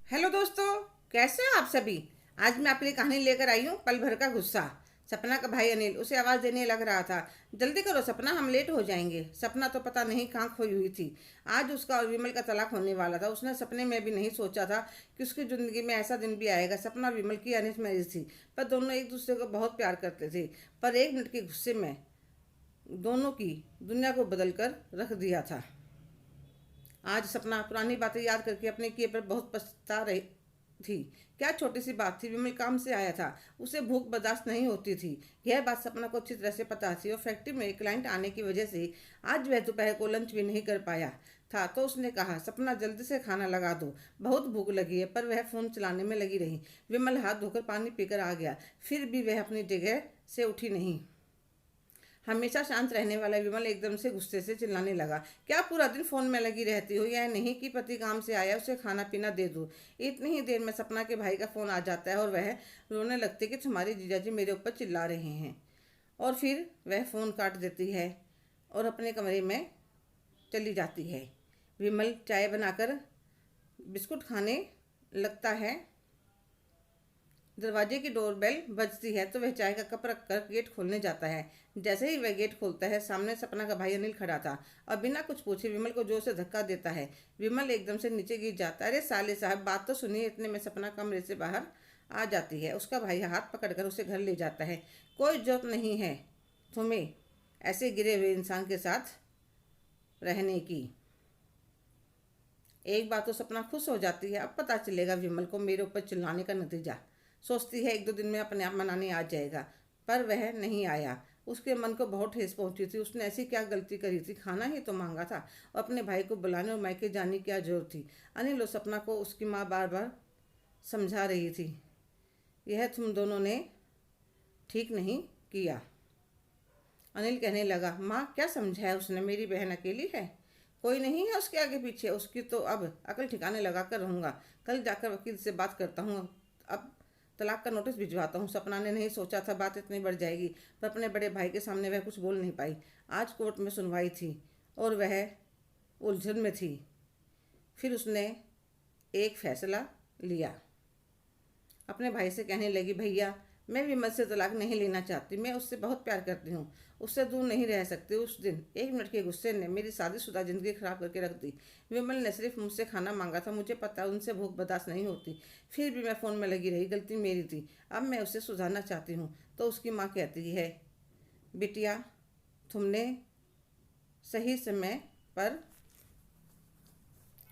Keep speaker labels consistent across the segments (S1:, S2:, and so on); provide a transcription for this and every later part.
S1: Hello दोस्तों, कैसे हो आप सभी। आज मैं आपके लिए कहानी लेकर आई हूँ, पल भर का गुस्सा। सपना का भाई अनिल उसे आवाज़ देने लग रहा था। जल्दी करो सपना, हम लेट हो जाएंगे। सपना तो पता नहीं कहाँ खोई हुई थी। आज उसका और विमल का तलाक होने वाला था। उसने सपने में भी नहीं सोचा था कि उसकी ज़िंदगी में ऐसा दिन भी आएगा। सपना और विमल की अरेंज मैरिज थी, पर दोनों एक दूसरे को बहुत प्यार करते थे। पर एक मिनट के गुस्से में दोनों की दुनिया को बदल कर रख दिया था। आज सपना पुरानी बातें याद करके अपने किए पर बहुत पछता रही थी। क्या छोटी सी बात थी, विमल काम से आया था, उसे भूख बर्दाश्त नहीं होती थी। यह बात सपना को अच्छी तरह से पता थी और फैक्ट्री में एक क्लाइंट आने की वजह से आज वह दोपहर को लंच भी नहीं कर पाया था। तो उसने कहा, सपना जल्दी से खाना लगा दो, बहुत भूख लगी है। पर वह फ़ोन चलाने में लगी रही। विमल हाथ धोकर पानी पीकर आ गया, फिर भी वह अपनी जगह से उठी नहीं। हमेशा शांत रहने वाला विमल एकदम से गुस्से से चिल्लाने लगा, क्या पूरा दिन फोन में लगी रहती हो। यह नहीं कि पति काम से आया उसे खाना पीना दे दूँ। इतनी ही देर में सपना के भाई का फ़ोन आ जाता है और वह रोने लगती कि तुम्हारे जीजाजी मेरे ऊपर चिल्ला रहे हैं। और फिर वह फ़ोन काट देती है और अपने कमरे में चली जाती है। विमल चाय बनाकर बिस्कुट खाने लगता है। दरवाजे की डोरबेल बजती है तो वह चाय का कप रखकर गेट खोलने जाता है। जैसे ही वह गेट खोलता है, सामने सपना का भाई अनिल खड़ा था और बिना कुछ पूछे विमल को जोर से धक्का देता है। विमल एकदम से नीचे गिर जाता है। अरे साले साहब, बात तो सुनिए। इतने में सपना कमरे से बाहर आ जाती है। उसका भाई हाथ पकड़कर उसे घर ले जाता है। कोई जरूरत नहीं है तुम्हें ऐसे गिरे हुए इंसान के साथ रहने की। एक बात तो सपना खुश हो जाती है, अब पता चलेगा विमल को मेरे ऊपर चिल्लाने का नतीजा। सोचती है एक दो दिन में अपने आप मनाने आ जाएगा। पर वह नहीं आया। उसके मन को बहुत ठेस पहुंची थी। उसने ऐसी क्या गलती करी थी, खाना ही तो मांगा था और अपने भाई को बुलाने और मायके जाने की क्या जरूरत थी। अनिल और सपना को उसकी माँ बार बार समझा रही थी, यह तुम दोनों ने ठीक नहीं किया। अनिल कहने लगा, माँ क्या समझाया उसने, मेरी बहन अकेली है, कोई नहीं है उसके आगे पीछे। उसकी तो अब अकल ठिकाने लगा कर रहूँगा। कल जाकर वकील से बात करता हूँ। अब तलाक का नोटिस भिजवाता हूँ। सपना ने नहीं सोचा था बात इतनी बढ़ जाएगी, पर अपने बड़े भाई के सामने वह कुछ बोल नहीं पाई। आज कोर्ट में सुनवाई थी और वह उलझन में थी। फिर उसने एक फैसला लिया। अपने भाई से कहने लगी, भैया मैं विमल से तलाक नहीं लेना चाहती। मैं उससे बहुत प्यार करती हूँ, उससे दूर नहीं रह सकती। उस दिन एक मिनट के गुस्से ने मेरी शादीशुदा ज़िंदगी खराब करके रख दी। विमल ने सिर्फ मुझसे खाना मांगा था, मुझे पता उनसे भूख बर्दाश्त नहीं होती, फिर भी मैं फ़ोन में लगी रही। गलती मेरी थी, अब मैं उसे सुधारना चाहती हूँ। तो उसकी माँ कहती है, बिटिया तुमने सही समय पर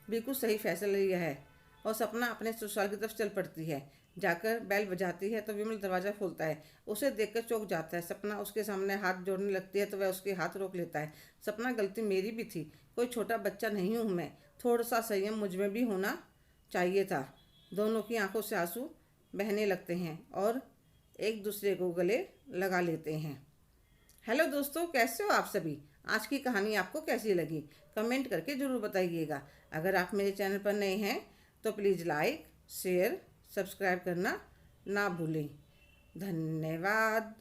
S1: बिल्कुल सही फैसला लिया है। और सपना अपने ससुराल की तरफ चल पड़ती है। जाकर बैल बजाती है तो विमल दरवाज़ा खोलता है। उसे देखकर चौंक जाता है। सपना उसके सामने हाथ जोड़ने लगती है तो वह उसके हाथ रोक लेता है। सपना, गलती मेरी भी थी, कोई छोटा बच्चा नहीं हूँ मैं। थोड़ा सा संयम मुझ में भी होना चाहिए था। दोनों की आंखों से आंसू बहने लगते हैं और एक दूसरे को गले लगा लेते हैं। हेलो दोस्तों, कैसे हो आप सभी। आज की कहानी आपको कैसी लगी, कमेंट करके ज़रूर बताइएगा। अगर आप मेरे चैनल पर नए हैं तो प्लीज़ लाइक, शेयर, सब्सक्राइब करना ना भूलें। धन्यवाद।